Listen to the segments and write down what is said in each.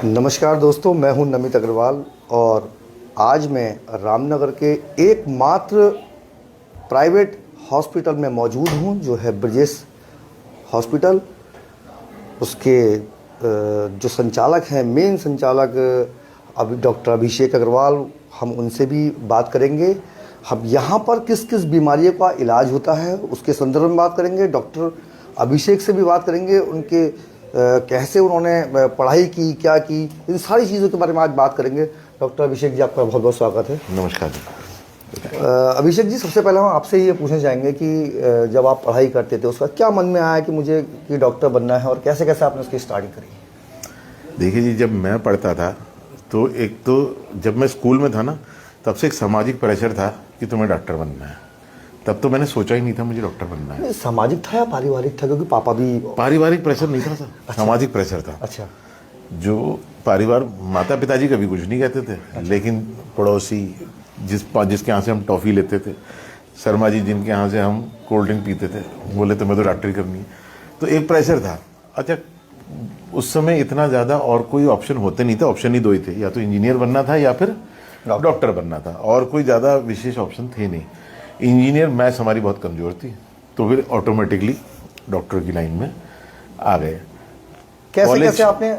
नमस्कार दोस्तों, मैं हूं नमित अग्रवाल और आज मैं रामनगर के एकमात्र प्राइवेट हॉस्पिटल में मौजूद हूं जो है ब्रजेश हॉस्पिटल। उसके जो संचालक हैं, मेन संचालक अभी डॉक्टर अभिषेक अग्रवाल, हम उनसे भी बात करेंगे। हम यहाँ पर किस किस बीमारियों का इलाज होता है उसके संदर्भ में बात करेंगे। डॉक्टर अभिषेक से भी बात करेंगे, उनके कैसे उन्होंने पढ़ाई की, क्या की, इन सारी चीज़ों के बारे में आज बात करेंगे। डॉक्टर अभिषेक जी, आपका बहुत बहुत स्वागत है। नमस्कार। अभिषेक जी, सबसे पहले हम आपसे ये पूछना चाहेंगे कि जब आप पढ़ाई करते थे उसका क्या मन में आया कि मुझे कि डॉक्टर बनना है, और कैसे कैसे आपने उसकी स्टार्टिंग करी? देखिए जी, जब मैं पढ़ता था तो एक तो जब मैं स्कूल में था ना, तब से एक सामाजिक प्रेशर था कि तुम्हें डॉक्टर बनना है। तब तो मैंने सोचा ही नहीं था मुझे डॉक्टर बनना है। सामाजिक था या पारिवारिक था? क्योंकि पापा भी पारिवारिक प्रेशर नहीं था सर। अच्छा। सामाजिक प्रेशर था। अच्छा। जो परिवार, माता पिताजी कभी कुछ नहीं कहते थे। अच्छा। लेकिन पड़ोसी जिसके यहाँ से हम टॉफ़ी लेते थे, शर्मा जी जिनके यहाँ से हम कोल्ड ड्रिंक पीते थे, बोले तुम्हें तो डॉक्टरी करनी है, तो एक प्रेशर था। अच्छा, उस समय इतना ज़्यादा और कोई ऑप्शन होते नहीं थे। ऑप्शन ही दो ही थे, या तो इंजीनियर बनना था या फिर डॉक्टर बनना था, और कोई ज़्यादा विशेष ऑप्शन थे नहीं। इंजीनियर मैथ्स हमारी बहुत कमज़ोर थी, तो फिर ऑटोमेटिकली डॉक्टर की लाइन में आ गए। कैसे कैसे आपने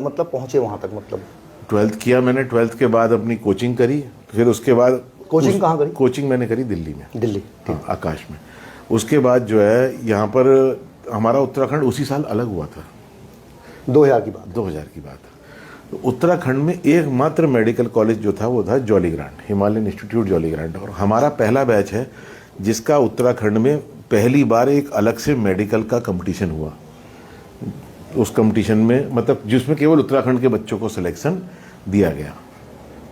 मतलब पहुँचे वहाँ तक? मतलब 12th किया मैंने। 12th के बाद अपनी कोचिंग करी। फिर उसके बाद कोचिंग कहाँ करी? कोचिंग मैंने करी दिल्ली में। दिल्ली, हाँ, आकाश में। उसके बाद जो है यहाँ पर हमारा उत्तराखंड उसी साल अलग हुआ था। 2000 की बात? 2000 की बात। तो उत्तराखंड में एकमात्र मेडिकल कॉलेज जो था वो था jolly grant, Himalayan institute jolly grant. और हमारा पहला बैच है जिसका उत्तराखंड में पहली बार एक अलग से मेडिकल का कंपटीशन हुआ। उस कंपटीशन में मतलब जिसमें केवल उत्तराखंड के बच्चों को सिलेक्शन दिया गया,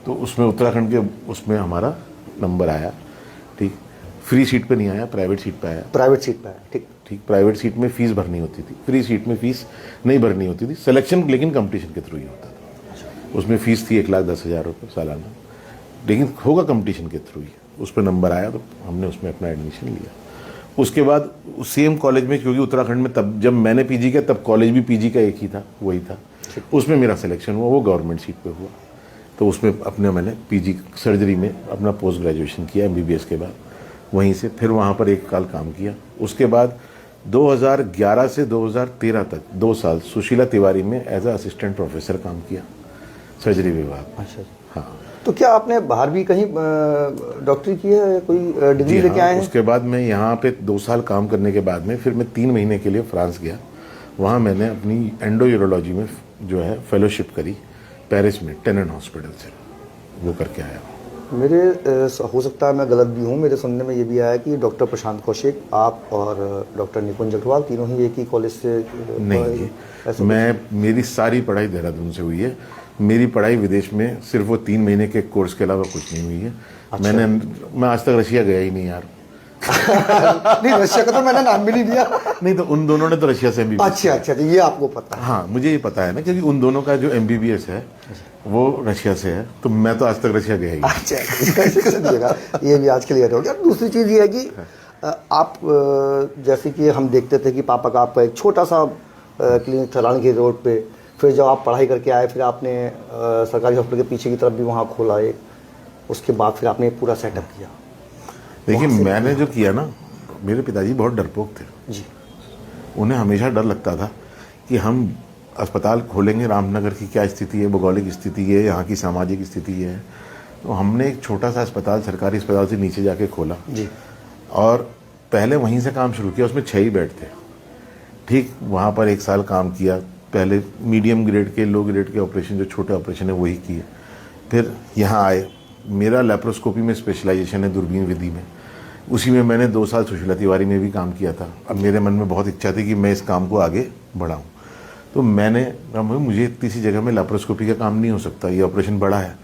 तो उसमें उत्तराखंड के उसमें हमारा नंबर आया। ठीक, फ्री सीट पे नहीं आया, प्राइवेट सीट पे आया। प्राइवेट सीट पे आया। ठीक ठीक। प्राइवेट सीट में फीस भरनी होती थी, फ्री सीट में फीस नहीं भरनी होती थी। सिलेक्शन लेकिन कंपटीशन के थ्रू ही होता था। उसमें फीस थी 1,10,000 रुपये सालाना, लेकिन होगा कंपटीशन के थ्रू ही। उस पर नंबर आया तो हमने उसमें अपना एडमिशन लिया। उसके बाद सेम कॉलेज में, क्योंकि उत्तराखंड में तब जब मैंने पीजी किया तब कॉलेज भी पीजी का एक ही था, वही था। उसमें मेरा सिलेक्शन हुआ, वो गवर्नमेंट सीट पे हुआ। तो उसमें अपने मैंने पीजी सर्जरी में अपना पोस्ट ग्रेजुएशन किया एमबीबीएस के बाद। वहीं से फिर वहाँ पर एक साल काम किया। उसके बाद 2011 से 2013 तक 2 साल सुशीला तिवारी में एज अ असिस्टेंट प्रोफेसर काम किया, सर्जरी विभाग। अच्छा। हाँ। तो क्या आपने बाहर भी कहीं डॉक्टरी की है, कोई डिग्री लेके आए हैं? उसके बाद मैं यहाँ पे 2 साल काम करने के बाद में फिर मैं 3 महीने के लिए फ्रांस गया। वहाँ मैंने अपनी एंडो यूरोलॉजी में जो है फेलोशिप करी पेरिस में टेनन हॉस्पिटल से, वो करके आया। मेरे हो सकता है मैं गलत भी हूँ, मेरे सुनने में ये भी आया कि डॉक्टर प्रशांत कौशिक, आप और डॉक्टर निकुंज अग्रवाल तीनों ही एक ही कॉलेज से? नहीं, मेरी सारी पढ़ाई देहरादून से हुई है। मेरी पढ़ाई विदेश में सिर्फ वो 3 महीने के कोर्स के अलावा कुछ नहीं हुई है। अच्छा। मैं आज तक रशिया गया ही नहीं यार। नहीं, रशिया का तो मैंने नाम भी नहीं दिया। नहीं, तो उन दोनों ने तो रशिया से एमबीबीएस। अच्छा, तो ये आपको पता है? हाँ, मुझे ये पता है ना, क्योंकि उन दोनों का जो एमबीबीएस है वो रशिया से है, तो मैं तो आज तक रशिया गया ही नहीं। अच्छा, ये भी आज क्लियर हो गया। दूसरी चीज़ ये है कि आप जैसे कि हम देखते थे कि पापा का आपका एक छोटा सा क्लिनिक था रानी रोड पे, फिर जब आप पढ़ाई करके आए फिर आपने सरकारी हॉस्पिटल के पीछे की तरफ भी वहाँ खोला एक, उसके बाद फिर आपने पूरा सेटअप किया। देखिए, मैंने जो किया ना, मेरे पिताजी बहुत डरपोक थे जी। उन्हें हमेशा डर लगता था कि हम अस्पताल खोलेंगे, रामनगर की क्या स्थिति है, भौगोलिक स्थिति है, यहाँ की सामाजिक स्थिति है। तो हमने एक छोटा सा अस्पताल, सरकारी अस्पताल से नीचे जाके खोला जी, और पहले वहीं से काम शुरू किया। उसमें 6 ही बेड थे। ठीक, वहाँ पर 1 साल काम किया। पहले मीडियम ग्रेड के, लो ग्रेड के ऑपरेशन, जो छोटे ऑपरेशन है वही किए। फिर यहाँ आए। मेरा लेप्रोस्कोपी में स्पेशलाइजेशन है, दूरबीन विधि में। उसी में मैंने 2 साल सुशीला तिवारी में भी काम किया था। अब मेरे मन में बहुत इच्छा थी कि मैं इस काम को आगे बढ़ाऊँ, तो मैंने कहा मुझे इतनी सी जगह में लेप्रोस्कोपी का काम नहीं हो सकता, ये ऑपरेशन बड़ा है।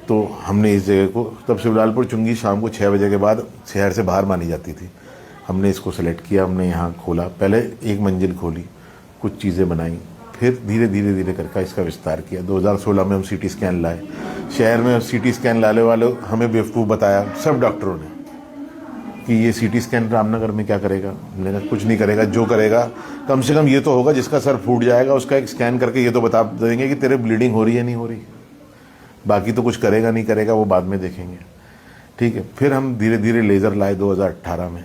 तो हमने इस जगह को, तब शिवलालपुर चुंगी शाम को 6 बजे के बाद शहर से बाहर मानी जाती थी, हमने इसको सेलेक्ट किया। हमने यहाँ खोला, पहले 1 मंजिल खोली, कुछ चीज़ें बनाई, फिर धीरे धीरे करके इसका विस्तार किया। 2016 में हम सीटी स्कैन लाए। शहर में सीटी स्कैन लाने वाले हमें बेवकूफ़ बताया सब डॉक्टरों ने कि ये सीटी स्कैन रामनगर में क्या करेगा। मैंने कहा कुछ नहीं करेगा, जो करेगा कम से कम ये तो होगा जिसका सर फूट जाएगा उसका एक स्कैन करके ये तो बता देंगे कि तेरे ब्लीडिंग हो रही है नहीं हो रही, बाकी तो कुछ करेगा नहीं करेगा वो बाद में देखेंगे। ठीक है, फिर हम धीरे धीरे लेज़र लाए 2018 में।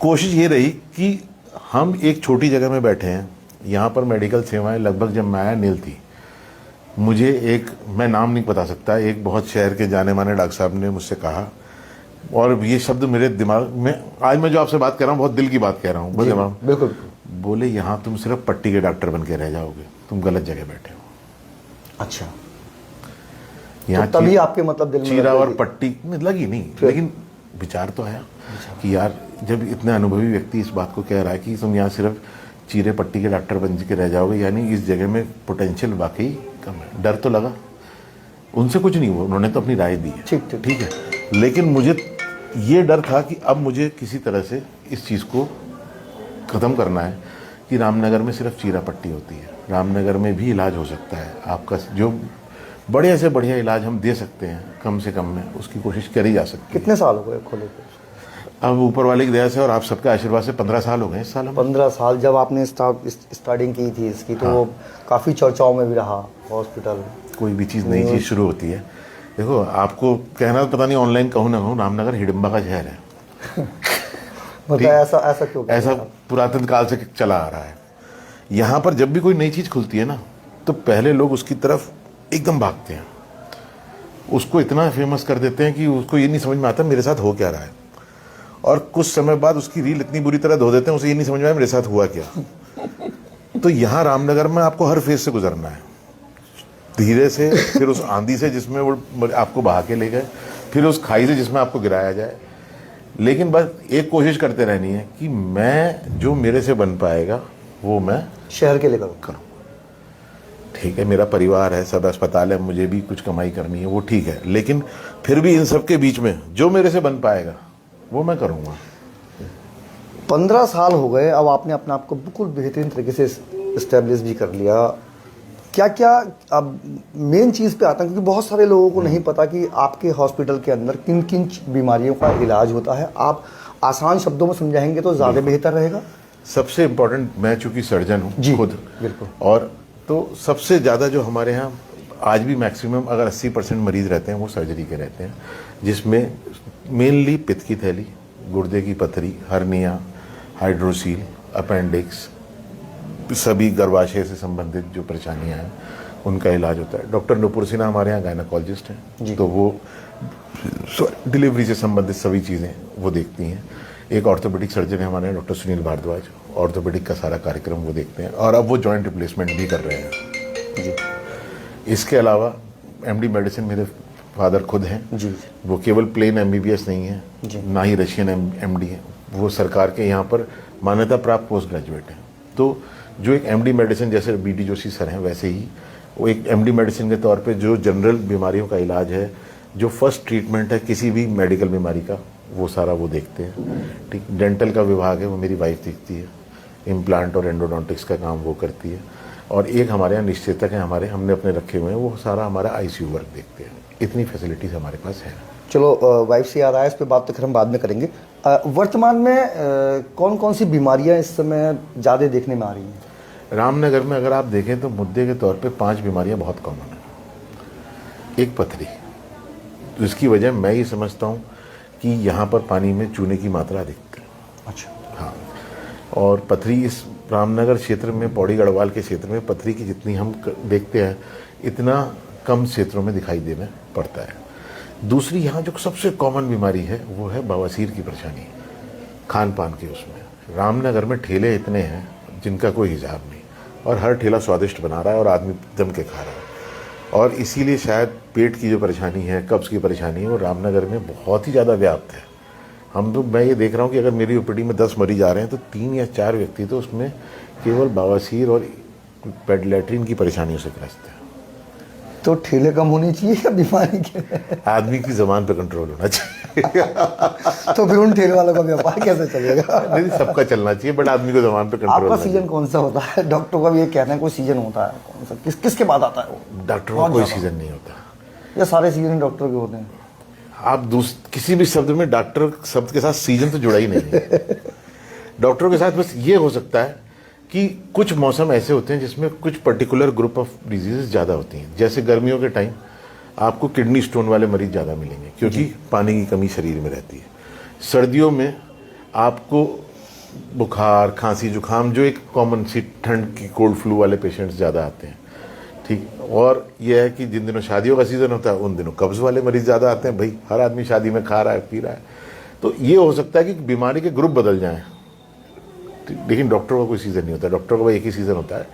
कोशिश ये रही कि हम एक छोटी जगह में बैठे हैं, यहाँ पर मेडिकल सेवाएं लगभग जब मैं आया नील थी। मुझे एक, मैं नाम नहीं बता सकता, एक बहुत शहर के जाने माने डॉक्टर साहब ने मुझसे कहा, और ये शब्द मेरे दिमाग में, आज मैं जो आपसे बात कर रहा हूँ बहुत दिल की बात कह रहा हूँ, बिल्कुल। बोले यहाँ तुम सिर्फ पट्टी के डॉक्टर बन के रह जाओगे, तुम गलत जगह बैठे हो। अच्छा, यहाँ तो तभी आपके मतलब दिल में चीरा और पट्टी में लगी नहीं, लेकिन विचार तो आया कि यार जब इतने अनुभवी व्यक्ति इस बात को कह रहा है कि तुम यहाँ सिर्फ चीरे पट्टी के डॉक्टर बन के रह जाओगे, यानी इस जगह में पोटेंशियल वाकई कम है। डर तो लगा, उनसे कुछ नहीं हुआ, उन्होंने तो अपनी राय दी है, ठीक है, लेकिन मुझे ये डर था कि अब मुझे किसी तरह से इस चीज़ को ख़त्म करना है कि रामनगर में सिर्फ चीरा पट्टी होती है। रामनगर में भी इलाज हो सकता है, आपका जो बढ़िया से बढ़िया इलाज हम दे सकते हैं कम से कम में, उसकी कोशिश करी जा सकती है। कितने साल हो गए खोले थे? अब ऊपर वाले की दया से और आप सबके आशीर्वाद से 15 साल हो गए इस साल। 15 साल। जब आपने स्टार्टिंग की थी इसकी तो वो काफ़ी चर्चाओं में भी रहा हॉस्पिटल। कोई भी चीज़ नई चीज़ शुरू होती है, देखो आपको कहना तो पता नहीं ऑनलाइन कहूँ ना कहूँ, रामनगर हिडिंबा का शहर है। मतलब ऐसा क्यों? ऐसा पुरातन काल से चला आ रहा है। यहाँ पर जब भी कोई नई चीज़ खुलती है ना, तो पहले लोग उसकी तरफ एकदम भागते हैं, उसको इतना फेमस कर देते हैं कि उसको ये नहीं समझ में आता मेरे साथ हो क्या रहा है, और कुछ समय बाद उसकी रील इतनी बुरी तरह धो देते हैं, उसे ये नहीं समझ में आया मेरे साथ हुआ क्या। तो यहाँ रामनगर में आपको हर फेज से गुजरना है, धीरे से, फिर उस आंधी से जिसमें वो आपको बहा के ले गए, फिर उस खाई से जिसमें आपको गिराया जाए, लेकिन बस एक कोशिश करते रहनी है कि मैं जो मेरे से बन पाएगा वो मैं शहर के लिए करूँ। ठीक है, मेरा परिवार है, सब अस्पताल है, मुझे भी कुछ कमाई करनी है, वो ठीक है, लेकिन फिर भी इन सब के बीच में जो मेरे से बन पाएगा वो मैं करूँगा। 15 साल हो गए, अब आपने अपने आप को बिल्कुल बेहतरीन तरीके से इस्टेब्लिश भी कर लिया। क्या क्या अब मेन चीज़ पे आता है, क्योंकि बहुत सारे लोगों को नहीं पता कि आपके हॉस्पिटल के अंदर किन किन बीमारियों का इलाज होता है। आप आसान शब्दों में समझाएंगे तो ज़्यादा बेहतर रहेगा। सबसे इम्पोर्टेंट, मैं चूँकि सर्जन हूँ खुद, बिल्कुल, और तो सबसे ज़्यादा जो हमारे यहाँ आज भी मैक्सिमम अगर 80% मरीज़ रहते हैं वो सर्जरी के रहते हैं, जिसमें मेनली पित्त की थैली, गुर्दे की पथरी, हर्निया, हाइड्रोसील, अपेंडिक्स, सभी गर्भाशय से संबंधित जो परेशानियां हैं उनका इलाज होता है। डॉक्टर नुपुर सिन्हा हमारे यहाँ गायनाकोलॉजिस्ट हैं, तो वो डिलीवरी से संबंधित सभी चीज़ें वो देखती हैं। एक ऑर्थोपेडिक सर्जन है हमारे यहाँ डॉक्टर सुनील भारद्वाज, ऑर्थोपेडिक का सारा कार्यक्रम वो देखते हैं, और अब वो जॉइंट रिप्लेसमेंट भी कर रहे हैं जी। इसके अलावा एमडी मेडिसिन मेरे फादर खुद हैं जी, वो केवल प्लेन एमबीबीएस नहीं है, ना ही रशियन एमडी है, वो सरकार के यहाँ पर मान्यता प्राप्त पोस्ट ग्रेजुएट हैं। तो जो एक एमडी मेडिसिन जैसे बीडी जोशी सर हैं, वैसे ही वो एक एमडी मेडिसिन के तौर पे जो जनरल बीमारियों का इलाज है, जो फर्स्ट ट्रीटमेंट है किसी भी मेडिकल बीमारी का, वो सारा वो देखते हैं। ठीक, डेंटल का विभाग है वो मेरी वाइफ देखती है, इम्प्लांट और एंडोडोंटिक्स का काम वो करती है, और एक हमारे यहाँ निश्चेतक है हमारे, हमने अपने रखे हुए हैं, वो सारा हमारा आईसीयू वर्क देखते हैं। इतनी फैसिलिटीज़ हमारे पास है। चलो, वाइफ से याद आया, इस पर बात तो फिर हम बाद में करेंगे। वर्तमान में कौन कौन सी बीमारियां इस समय ज़्यादा देखने में आ रही हैं? रामनगर में अगर आप देखें तो मुद्दे के तौर पे 5 बीमारियां बहुत कॉमन हैं। एक पथरी, जिसकी वजह मैं ये समझता हूँ कि यहाँ पर पानी में चूने की मात्रा अधिक है। अच्छा, हाँ, और पथरी इस रामनगर क्षेत्र में, पौड़ी गढ़वाल के क्षेत्र में पथरी की जितनी हम देखते हैं इतना कम क्षेत्रों में दिखाई देना पड़ता है। दूसरी यहाँ जो सबसे कॉमन बीमारी है वो है बवासीर की परेशानी, खान पान की। उसमें रामनगर में ठेले इतने हैं जिनका कोई हिसाब नहीं, और हर ठेला स्वादिष्ट बना रहा है और आदमी जम के खा रहा है, और इसीलिए शायद पेट की जो परेशानी है, कब्ज़ की परेशानी है, वो रामनगर में बहुत ही ज़्यादा व्याप्त है। मैं ये देख रहा हूँ कि अगर मेरी ओपीडी में 10 मरीज आ रहे हैं तो 3 या 4 व्यक्ति तो उसमें केवल बवासीर और लैट्रिन की परेशानियों से ग्रस्त है। तो ठेले कम होनी चाहिए या बीमारी के? आदमी की ज़बान पे कंट्रोल होना चाहिए। तो फिर उन ठेले वालों का व्यापार कैसे चलेगा? नहीं, सबका चलना चाहिए, बट आदमी को ज़बान पे कंट्रोल। आपका सीजन कौन सा होता है? डॉक्टरों का भी ये कहना है कोई सीजन होता है, कौन सा किसके बाद आता है वो? डॉक्टरों का कोई सीजन नहीं होता, या सारे सीजन डॉक्टर के होते हैं? आप किसी भी शब्द में डॉक्टर शब्द के साथ सीजन तो जुड़ा ही नहीं है। डॉक्टरों के साथ बस ये हो सकता है कि कुछ मौसम ऐसे होते हैं जिसमें कुछ पर्टिकुलर ग्रुप ऑफ डिजीजेस ज़्यादा होती हैं। जैसे गर्मियों के टाइम आपको किडनी स्टोन वाले मरीज ज़्यादा मिलेंगे क्योंकि पानी की कमी शरीर में रहती है। सर्दियों में आपको बुखार, खांसी, जुकाम, जो एक कॉमन सी ठंड की कोल्ड फ्लू वाले पेशेंट्स ज़्यादा आते हैं। ठीक, और यह है कि जिन दिनों शादियों का सीज़न होता है उन दिनों कब्ज़ वाले मरीज ज़्यादा आते हैं। भाई हर आदमी शादी में खा रहा है, पी रहा है, तो ये हो सकता है कि बीमारी के ग्रुप बदल जाएं। लेकिन डॉक्टरों का कोई सीज़न नहीं होता, डॉक्टरों का एक ही सीज़न होता है।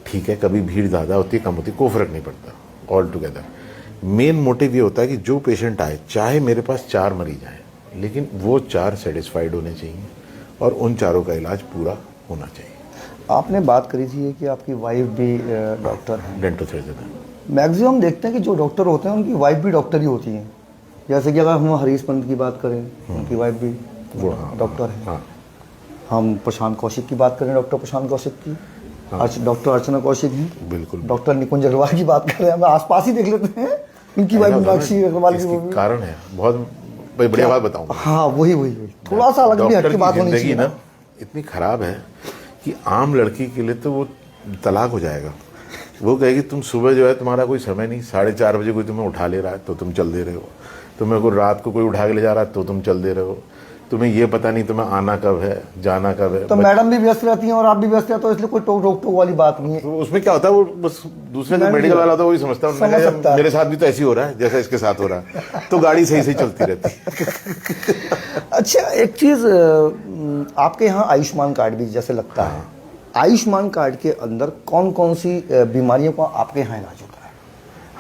ठीक है, कभी भीड़ ज़्यादा होती है, कम होती है, कोई फ़र्क नहीं पड़ता, ऑल टुगेदर। मेन मोटिव ये होता है कि जो पेशेंट आए, चाहे मेरे पास 4 मरीज आए, लेकिन वो 4 सेटिस्फाइड होने चाहिए और उन चारों का इलाज पूरा होना चाहिए। आपने बात करी थी कि आपकी वाइफ भी डॉक्टर हैं, डेंटल सर्जन है। मैक्सिमम देखते हैं कि जो डॉक्टर होते हैं उनकी वाइफ भी डॉक्टर ही होती हैं। जैसे कि अगर हम हरीश पंत की बात करें, उनकी वाइफ भी वो डॉक्टर है। हाँ। हम प्रशांत कौशिक की बात करें, डॉक्टर प्रशांत कौशिक की, डॉक्टर अर्चना कौशिक हैं, बिल्कुल। डॉक्टर निकुंज अग्रवाल की बात करें, हम आसपास ही देख लेते हैं, इनकी वाइफ मीनाक्षी अग्रवाल की, वो भी कारण है। बहुत बढ़िया बात बताऊंगा। हाँ, वही थोड़ा सा अलग भी हटके बात होनी चाहिए ना। इतनी खराब है कि आम लड़की के लिए तो वो तलाक हो जाएगा। वो कहेगी तुम सुबह जो है तुम्हारा कोई समय नहीं, 4:30 बजे कोई तुम्हें उठा ले रहा है तो तुम चल दे रहे हो, तुम्हें को रात को कोई उठा के ले जा रहा है तो तुम चल दे रहे हो, तुम्हें ये पता नहीं तुम्हें आना कब है, जाना कब है। तो मैडम भी व्यस्त रहती हैं और आप भी व्यस्त हैं, तो इसलिए कोई रोक टोक वाली बात नहीं है। तो उसमें क्या होता है, वो बस दूसरे जो मेडिकल वाला होता है वही समझता है, मेरे साथ भी तो ऐसे ही हो रहा है जैसा इसके साथ हो रहा है, तो गाड़ी सही सही चलती रहती है। अच्छा, एक चीज, आपके यहाँ आयुष्मान कार्ड भी जैसे लगता है, आयुष्मान कार्ड के अंदर कौन कौन सी बीमारियों का आपके यहाँ इलाज होता है?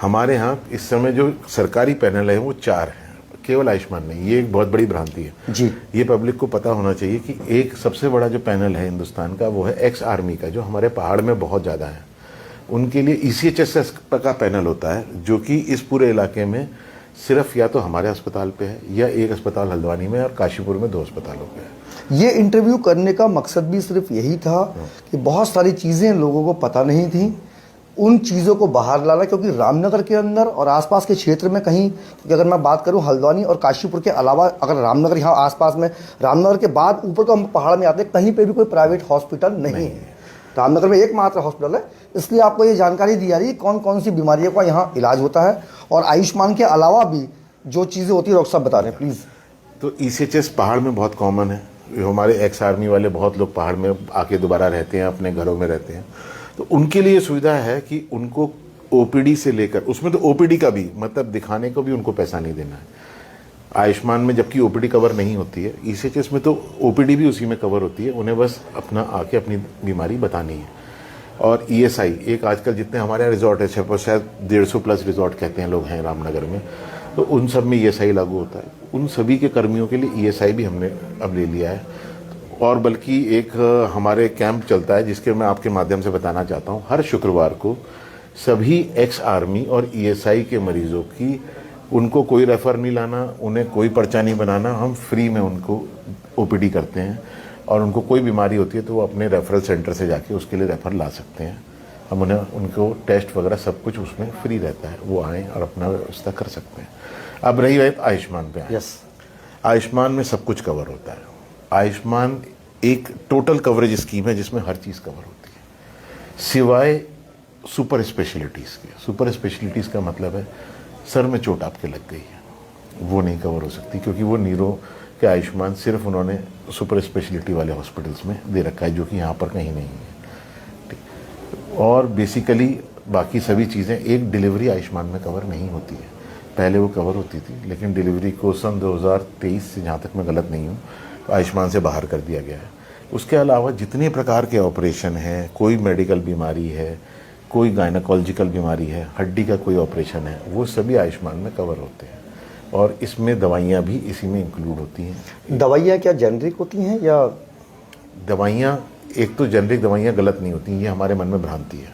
हमारे यहाँ इस समय जो सरकारी पैनल है वो 4 हैं, केवल आयुष्मान नहीं। ये एक बहुत बड़ी भ्रांति है जी। ये पब्लिक को पता होना चाहिए कि एक सबसे बड़ा जो पैनल है हिंदुस्तान का वो है एक्स आर्मी का, जो हमारे पहाड़ में बहुत ज़्यादा है। उनके लिए ECHS का पैनल होता है, जो कि इस पूरे इलाके में सिर्फ या तो हमारे अस्पताल पे है या एक अस्पताल हल्द्वानी में और काशीपुर में 2 अस्पतालों पे है। ये इंटरव्यू करने का मकसद भी सिर्फ यही था कि बहुत सारी चीज़ें लोगों को पता नहीं थी, उन चीज़ों को बाहर लाना, क्योंकि रामनगर के अंदर और आसपास के क्षेत्र में कहीं, क्योंकि अगर मैं बात करूं हल्द्वानी और काशीपुर के अलावा, अगर रामनगर यहाँ आसपास में, रामनगर के बाद ऊपर को हम पहाड़ में आते हैं, कहीं पे भी कोई प्राइवेट हॉस्पिटल नहीं है। रामनगर में एकमात्र हॉस्पिटल है, इसलिए आपको ये जानकारी दी जा रही है कौन कौन सी बीमारियों का यहाँ इलाज होता है, और आयुष्मान के अलावा भी जो चीज़ें होती है डॉक्टर साहब बता रहे हैं प्लीज़। तो ECHS पहाड़ में बहुत कॉमन है, हमारे एक्स आर्मी वाले बहुत लोग पहाड़ में आके दोबारा रहते हैं, अपने घरों में रहते हैं, तो उनके लिए सुविधा है कि उनको OPD से लेकर, उसमें तो OPD का भी मतलब दिखाने को भी उनको पैसा नहीं देना है आयुष्मान में, जबकि OPD कवर नहीं होती है। ECHS में तो OPD भी उसी में कवर होती है, उन्हें बस अपना आके अपनी बीमारी बतानी है। और ESI, एक आजकल जितने हमारे यहाँ रिजॉर्ट है, शायद 150+ रिजॉर्ट कहते हैं लोग हैं रामनगर में, तो उन सब में ESI लागू होता है। उन सभी के कर्मियों के लिए ESI भी हमने अब ले लिया है। और बल्कि एक हमारे कैंप चलता है जिसके मैं आपके माध्यम से बताना चाहता हूँ, हर शुक्रवार को सभी एक्स आर्मी और ESI के मरीजों की, उनको कोई रेफ़र नहीं लाना, उन्हें कोई पर्चा नहीं बनाना, हम फ्री में उनको OPD करते हैं। और उनको कोई बीमारी होती है तो वो अपने रेफरल सेंटर से जाके उसके लिए रेफ़र ला सकते हैं, हम उन्हें उनको टेस्ट वगैरह सब कुछ उसमें फ्री रहता है, वो आएँ और अपना व्यवस्था कर सकते हैं। अब रही बात आयुष्मान पे, यस, आयुष्मान में सब कुछ कवर होता है। आयुष्मान एक टोटल कवरेज स्कीम है जिसमें हर चीज़ कवर होती है सिवाय सुपर स्पेशलिटीज़ के। सुपर स्पेशलिटीज़ का मतलब है सर में चोट आपके लग गई है, वो नहीं कवर हो सकती, क्योंकि वो नीरो के आयुष्मान सिर्फ उन्होंने सुपर स्पेशलिटी वाले हॉस्पिटल्स में दे रखा है, जो कि यहाँ पर कहीं नहीं है। ठीक, और बेसिकली बाकी सभी चीज़ें, एक डिलीवरी आयुष्मान में कवर नहीं होती है, पहले वो कवर होती थी, लेकिन डिलीवरी को सन 2023 से, जहाँ तक मैं गलत नहीं हूँ, आयुष्मान से बाहर कर दिया गया है। उसके अलावा जितने प्रकार के ऑपरेशन हैं, कोई मेडिकल बीमारी है, कोई गायनाकोलॉजिकल बीमारी है, हड्डी का कोई ऑपरेशन है, वो सभी आयुष्मान में कवर होते हैं। और इसमें दवाइयाँ भी इसी में इंक्लूड होती हैं। दवाइयाँ क्या जेनरिक होती हैं या? दवाइयाँ, एक तो जेनरिक दवाइयाँ गलत नहीं होती, ये हमारे मन में भ्रांति है।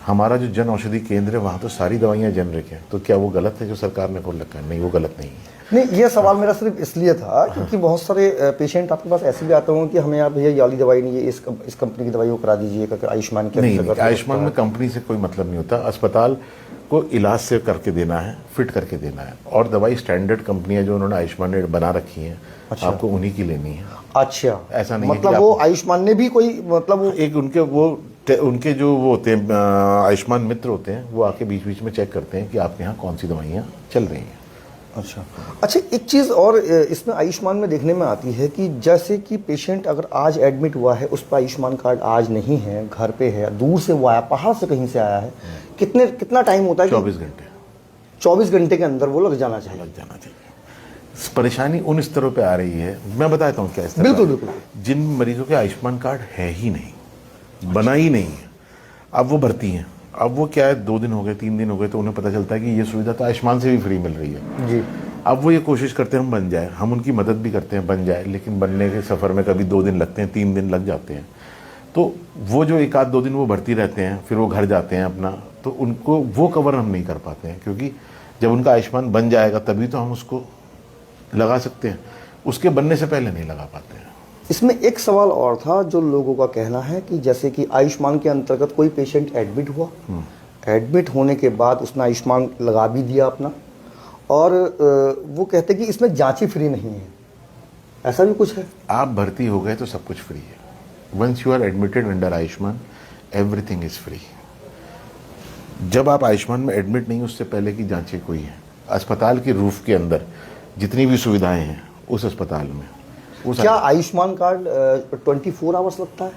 हमारा जो जन औषधि केंद्र है वहाँ तो सारी दवाइयाँ जेनरिक हैं, तो क्या वो गलत है जो सरकार ने खोल रखा है? नहीं, वो गलत नहीं है। नहीं, ये सवाल मेरा सिर्फ इसलिए था क्योंकि बहुत सारे पेशेंट आपके पास ऐसे भी आते होंगे कि हमें आप भैया ये वाली दवाई नहीं है, इस कंपनी की दवाई को करा दीजिए, क्योंकि आयुष्मान के नहीं, अंतर्गत आयुष्मान में कंपनी से कोई मतलब नहीं होता। अस्पताल को इलाज से करके देना है, फिट करके देना है, और दवाई स्टैंडर्ड कंपनियां जो उन्होंने आयुष्मान ने बना रखी हैं, आपको उन्हीं की लेनी है। अच्छा, ऐसा नहीं है मतलब कि वो आप- आयुष्मान ने भी कोई मतलब वो एक उनके जो वो होते हैं आयुष्मान मित्र होते हैं, वो आके बीच बीच में चेक करते हैं कि आपके यहाँ कौन सी दवाइयाँ चल रही हैं। अच्छा, एक चीज़ और इसमें आयुष्मान में देखने में आती है कि जैसे कि पेशेंट अगर आज एडमिट हुआ है, उस पर आयुष्मान कार्ड आज नहीं है, घर पे है, दूर से वो आया, पहाड़ से कहीं से आया है, कितना टाइम होता है? 24 घंटे 24 घंटे के अंदर वो लग जाना चाहिए। लग जाना चाहिए। परेशानी उन स्तरों पे आ रही है, मैं बताता हूँ क्या स्तर। बिल्कुल बिल्कुल। जिन मरीजों के आयुष्मान कार्ड है ही नहीं, बना ही नहीं है, अब वो भर्ती हैं। अब वो क्या है, 2 दिन हो गए, 3 दिन हो गए, तो उन्हें पता चलता है कि ये सुविधा तो आयुष्मान से भी फ्री मिल रही है जी। अब वो ये कोशिश करते हैं हम बन जाए, हम उनकी मदद भी करते हैं बन जाए, लेकिन बनने के सफ़र में कभी 2 दिन लगते हैं, 3 दिन लग जाते हैं। तो वो जो 1-2 दिन वो भर्ती रहते हैं, फिर वो घर जाते हैं अपना, तो उनको वो कवर हम नहीं कर पाते हैं, क्योंकि जब उनका आयुष्मान बन जाएगा तभी तो हम उसको लगा सकते हैं, उसके बनने से पहले नहीं लगा पाते हैं। इसमें एक सवाल और था जो लोगों का कहना है कि जैसे कि आयुष्मान के अंतर्गत कोई पेशेंट एडमिट हुआ, एडमिट होने के बाद उसने आयुष्मान लगा भी दिया अपना, और वो कहते कि इसमें जांचें फ्री नहीं है, ऐसा भी कुछ है? आप भर्ती हो गए तो सब कुछ फ्री है। Once you are admitted under Ayushman, everything is free. जब आप आयुष्मान में एडमिट नहीं, उससे पहले की जांचें कोई है, अस्पताल के रूफ के अंदर जितनी भी सुविधाएं हैं उस अस्पताल में, क्या आयुष्मान कार्ड 24 आवर्स लगता है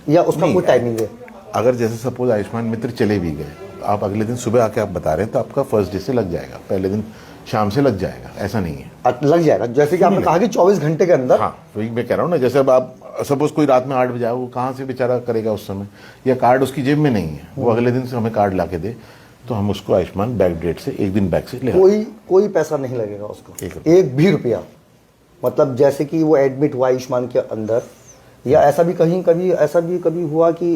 या उसका नहीं, कोई टाइमिंग है? अगर जैसे सपोज आयुष्मान मित्र चले भी गए, आप अगले दिन सुबह आके आप बता रहे हैं, तो आपका फर्स्ट डे से लग जाएगा, पहले दिन शाम से लग जाएगा, ऐसा नहीं है। लग जाएगा, जैसे कि आपने कहा कि 24 घंटे के अंदर। हाँ, वही मैं कह रहा हूँ ना, जैसे अब आप सपोज कोई रात में 8 बजे आए, वो कहाँ से बेचारा करेगा उस समय, या कार्ड उसकी जेब में नहीं है, वो अगले दिन से हमें कार्ड ला के दे, तो हम उसको आयुष्मान बैक डेट से 1 दिन बैक से ले। कोई पैसा नहीं लगेगा उसको, एक भी रुपया? मतलब जैसे कि वो एडमिट हुआ आयुष्मान के अंदर, या ऐसा भी कभी हुआ कि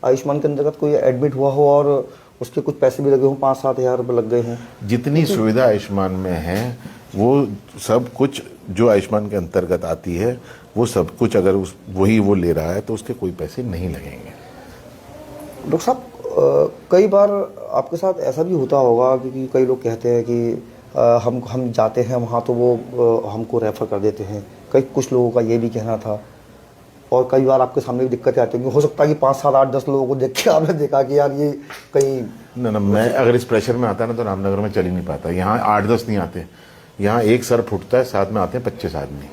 आयुष्मान के अंतर्गत कोई एडमिट हुआ हो और उसके कुछ पैसे भी लगे हों, 5-7 हज़ार रुपये लग गए हों? जितनी सुविधा आयुष्मान में है वो सब कुछ जो आयुष्मान के अंतर्गत आती है, वो सब कुछ अगर वही वो ले रहा है तो उसके कोई पैसे नहीं लगेंगे। डॉक्टर साहब, कई बार आपके साथ ऐसा भी होता होगा क्योंकि कई लोग कहते हैं कि हम जाते हैं वहाँ तो वो हमको रेफ़र कर देते हैं, कुछ लोगों का ये भी कहना था, और कई बार आपके सामने भी दिक्कतें आती होंगी, हो सकता है कि 5, 7, 8, 10 लोगों को देख के आपने देखा कि यार ये कहीं ना, मैं अगर इस प्रेशर में आता ना तो रामनगर में चल ही नहीं पाता। यहाँ 8-10 नहीं आते, यहाँ एक सर फुटता है, साथ में आते हैं 25 आदमी,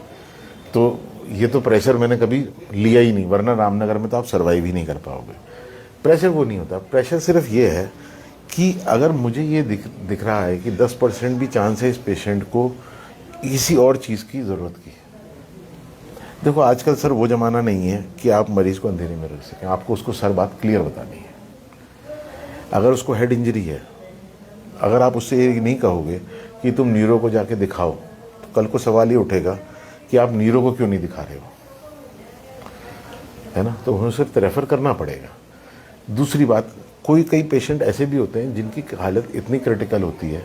तो ये तो प्रेशर मैंने कभी लिया ही नहीं, वरना रामनगर में तो आप सर्वाइव ही नहीं कर पाओगे। प्रेशर वो नहीं होता, प्रेशर सिर्फ ये है कि अगर मुझे ये दिख रहा है कि 10% भी चांस है इस पेशेंट को किसी और चीज़ की ज़रूरत की। देखो आजकल सर वो ज़माना नहीं है कि आप मरीज़ को अंधेरे में रख सकें, आपको उसको सर बात क्लियर बतानी है। अगर उसको हेड इंजरी है, अगर आप उससे ये नहीं कहोगे कि तुम न्यूरो को जाके दिखाओ, तो कल को सवाल ये उठेगा कि आप न्यूरो को क्यों नहीं दिखा रहे हो, है ना, तो उन्हें सिर्फ रेफ़र करना पड़ेगा। दूसरी बात, कई पेशेंट ऐसे भी होते हैं जिनकी हालत इतनी क्रिटिकल होती है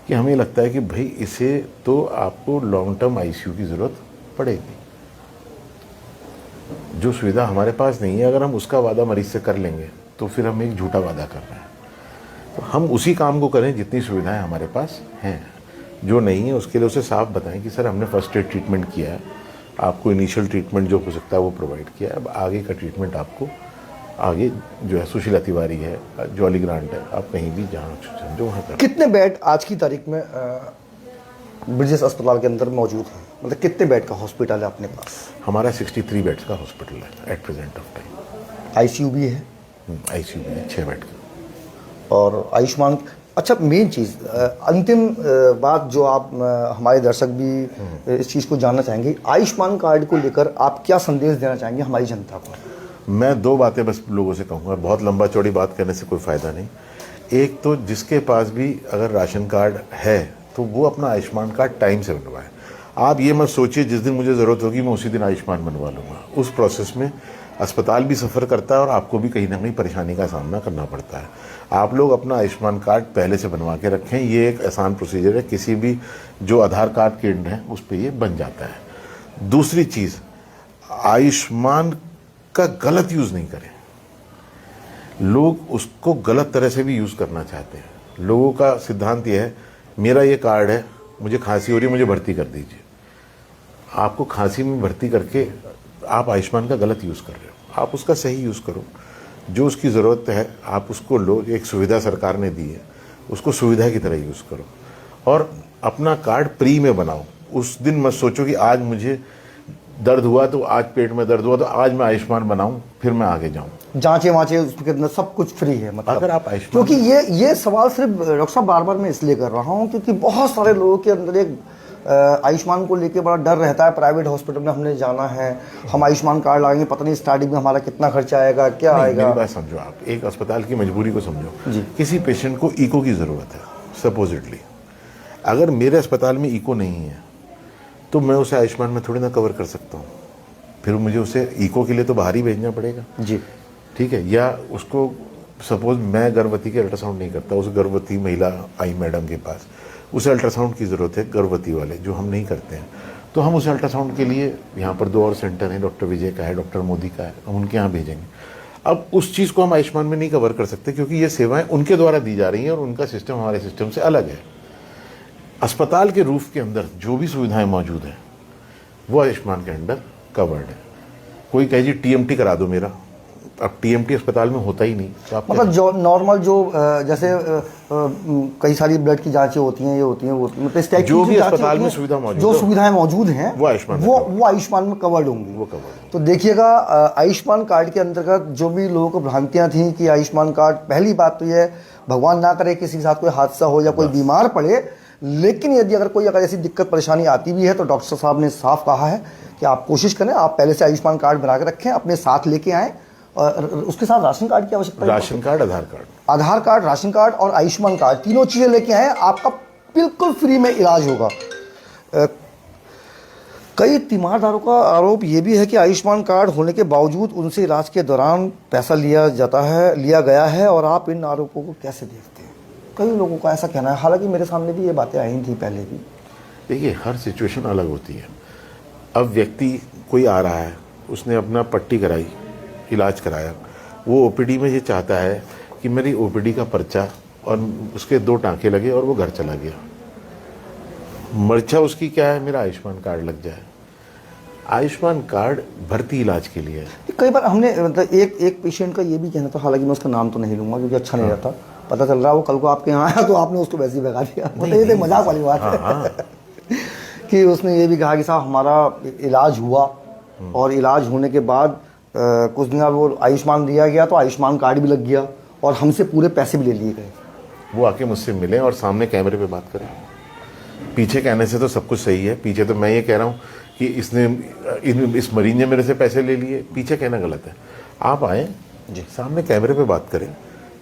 कि हमें लगता है कि भाई इसे तो आपको लॉन्ग टर्म आईसीयू की ज़रूरत पड़ेगी, जो सुविधा हमारे पास नहीं है। अगर हम उसका वादा मरीज से कर लेंगे तो फिर हम एक झूठा वादा कर रहे हैं। तो हम उसी काम को करें जितनी सुविधाएं हमारे पास हैं, जो नहीं है उसके लिए उसे साफ बताएं कि सर हमने फर्स्ट एड ट्रीटमेंट किया है, आपको इनिशियल ट्रीटमेंट जो हो सकता है वो प्रोवाइड किया है, अब आगे का ट्रीटमेंट आपको आगे जो है सुशीला तिवारी है, जॉली ग्रांट है, आप कहीं भी जहाँ जो वहाँ कर। कितने बेड आज की तारीख में ब्रिजेश अस्पताल के अंदर मौजूद हैं? मतलब कितने बेड का हॉस्पिटल है अपने पास? हमारा 63 बेड्स का हॉस्पिटल है at present of time. ICU भी है? आईसीयू भी है 6 बेड का। और आयुष्मान, अच्छा मेन चीज़, अंतिम बात जो आप हमारे दर्शक भी इस चीज़ को जानना चाहेंगे, आयुष्मान कार्ड को लेकर आप क्या संदेश देना चाहेंगे हमारी जनता को? मैं 2 बातें बस लोगों से कहूँगा, बहुत लंबा चौड़ी बात करने से कोई फ़ायदा नहीं। एक तो जिसके पास भी अगर राशन कार्ड है तो वो अपना आयुष्मान कार्ड टाइम से बनवाए। आप ये मत सोचिए जिस दिन मुझे ज़रूरत होगी मैं उसी दिन आयुष्मान बनवा लूँगा। उस प्रोसेस में अस्पताल भी सफ़र करता है और आपको भी कहीं ना कहीं परेशानी का सामना करना पड़ता है। आप लोग अपना आयुष्मान कार्ड पहले से बनवा के रखें, ये एक आसान प्रोसीजर है, किसी भी जो आधार कार्ड केंद्र है उस पर ये बन जाता है। दूसरी चीज़, आयुष्मान का गलत यूज़ नहीं करें। लोग उसको गलत तरह से भी यूज़ करना चाहते हैं। लोगों का सिद्धांत ये है, मेरा ये कार्ड है, मुझे खांसी हो रही है, मुझे भर्ती कर दीजिए। आपको खांसी में भर्ती करके आप आयुष्मान का गलत यूज़ कर रहे हो। आप उसका सही यूज़ करो, जो उसकी ज़रूरत है आप उसको लो। एक सुविधा सरकार ने दी है, उसको सुविधा की तरह यूज़ करो और अपना कार्ड प्री में बनाओ। उस दिन मत सोचो कि आज मुझे दर्द हुआ तो आज पेट में दर्द हुआ तो आज मैं आयुष्मान बनाऊं फिर मैं आगे जाऊं। जांचें वाँचें उसके अंदर सब कुछ फ्री है मतलब। अगर आप आयुष्मान, क्योंकि ये सवाल सिर्फ डॉक्टर साहब बार बार मैं इसलिए कर रहा हूँ क्योंकि बहुत सारे लोगों के अंदर एक आयुष्मान को लेके बड़ा डर रहता है। प्राइवेट हॉस्पिटल में हमने जाना है, हम आयुष्मान कार्ड लगाएंगे, पता नहीं स्टार्टिंग में हमारा कितना खर्चा आएगा, क्या आएगा। मेरी बात समझो, आप एक अस्पताल की मजबूरी को समझो। किसी पेशेंट को इको की ज़रूरत है सपोजिटली, अगर मेरे अस्पताल में इको नहीं है तो मैं उसे आयुष्मान में थोड़ी ना कवर कर सकता हूँ। फिर मुझे उसे इको के लिए तो बाहर ही भेजना पड़ेगा जी, ठीक है। या उसको सपोज मैं गर्भवती के अल्ट्रासाउंड नहीं करता, उस गर्भवती महिला आई मैडम के पास, उसे अल्ट्रासाउंड की ज़रूरत है, गर्भवती वाले जो हम नहीं करते हैं, तो हम उसे अल्ट्रासाउंड के लिए यहाँ पर 2 और सेंटर हैं, डॉक्टर विजय का है, डॉक्टर मोदी का है, हम उनके यहाँ भेजेंगे। अब उस चीज़ को हम आयुष्मान में नहीं कवर कर सकते क्योंकि ये सेवाएं उनके द्वारा दी जा रही हैं और उनका सिस्टम हमारे सिस्टम से अलग है। अस्पताल के रूफ के अंदर जो भी सुविधाएं मौजूद हैं वो आयुष्मान के अंडर कवर्ड है। कोई कहे जी टीएमटी करा दो मेरा, अब टीएमटी अस्पताल में होता ही नहीं, तो आप मतलब जो नॉर्मल जो जैसे कई सारी ब्लड की जांचें होती हैं, ये होती हैं, वो मतलब इस टाइप की जो भी जांचें अस्पताल होती में हैं, सुविधा मौजूद जो है, सुविधाएं मौजूद हैं वो आयुष्मान में वो आयुष्मान में कवर्ड होंगी। वो कवर्ड। तो देखिएगा, आयुष्मान कार्ड के अंतर्गत जो भी लोगों को भ्रांतियां थी कि आयुष्मान कार्ड, पहली बात तो यह भगवान ना करे किसी के साथ कोई हादसा हो या कोई बीमार पड़े, लेकिन यदि अगर ऐसी दिक्कत परेशानी आती भी है तो डॉक्टर साहब ने साफ कहा है कि आप कोशिश करें, आप पहले से आयुष्मान कार्ड बना के रखें, अपने साथ लेके आएँ। और उसके साथ राशन कार्ड की आवश्यकता है। राशन कार्ड, आधार कार्ड, राशन कार्ड और आयुष्मान कार्ड, तीनों चीज़ें लेके आए, आपका बिल्कुल फ्री में इलाज होगा। कई तीमारदारों का आरोप ये भी है कि आयुष्मान कार्ड होने के बावजूद उनसे इलाज के दौरान पैसा लिया गया है, और आप इन आरोपों को कैसे देखते हैं? कई लोगों का ऐसा कहना है, हालांकि मेरे सामने भी ये बातें आई थी पहले भी। देखिए, हर सिचुएशन अलग होती है। अब व्यक्ति कोई आ रहा है, उसने अपना पट्टी कराई, इलाज कराया, वो ओपीडी में ये चाहता है कि मेरी ओपीडी का पर्चा और उसके 2 टाँके लगे और वो घर चला गया। मर्चा उसकी क्या है, मेरा आयुष्मान कार्ड लग जाए। आयुष्मान कार्ड भर्ती इलाज के लिए है। कई बार हमने मतलब एक पेशेंट का ये भी कहना था, हालांकि मैं उसका नाम तो नहीं लूंगा क्योंकि अच्छा नहीं रहता, पता चल रहा है वो कल को आपके यहाँ आया तो आपने उसको वैसे ही भगा दिया। मतलब ये तो मजाक वाली बात है कि उसने ये भी कहा कि साहब हमारा इलाज हुआ और इलाज होने के बाद कुछ दिन बाद वो आयुष्मान दिया गया तो आयुष्मान कार्ड भी लग गया और हमसे पूरे पैसे भी ले लिए गए। वो आके मुझसे मिले और सामने कैमरे पे बात करें। पीछे कहने से तो सब कुछ सही है, पीछे तो मैं ये कह रहा हूँ कि इस मरीज ने मेरे से पैसे ले लिए, पीछे कहना गलत है। आप आए जी, सामने कैमरे पे बात करें,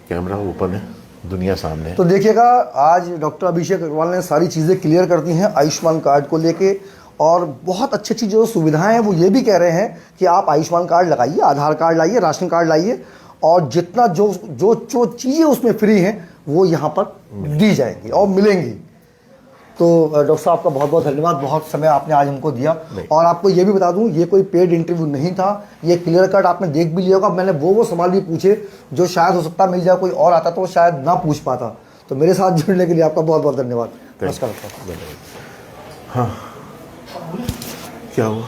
कैमरा ओपन है, दुनिया सामने है। तो देखिएगा, आज डॉक्टर अभिषेक अग्रवाल ने सारी चीज़ें क्लियर कर दी हैं आयुष्मान कार्ड को लेके, और बहुत अच्छी अच्छी जो सुविधाएं हैं वो ये भी कह रहे हैं कि आप आयुष्मान कार्ड लगाइए, आधार कार्ड लाइए, राशन कार्ड लाइए, और जितना जो चीज़ें उसमें फ्री हैं वो यहाँ पर दी जाएंगी और मिलेंगी। तो डॉक्टर साहब आपका बहुत बहुत धन्यवाद, बहुत समय आपने आज हमको दिया। और आपको ये भी बता दूं, ये कोई पेड इंटरव्यू नहीं था, ये क्लियर कट आपने देख भी लिया होगा। मैंने वो सवाल भी पूछे जो शायद हो सकता मिल जाए कोई और आता तो वो शायद ना पूछ पाता। तो मेरे साथ जुड़ने के लिए आपका बहुत बहुत धन्यवाद। नमस्कार डॉक्टर साहब। हाँ, क्या हुआ?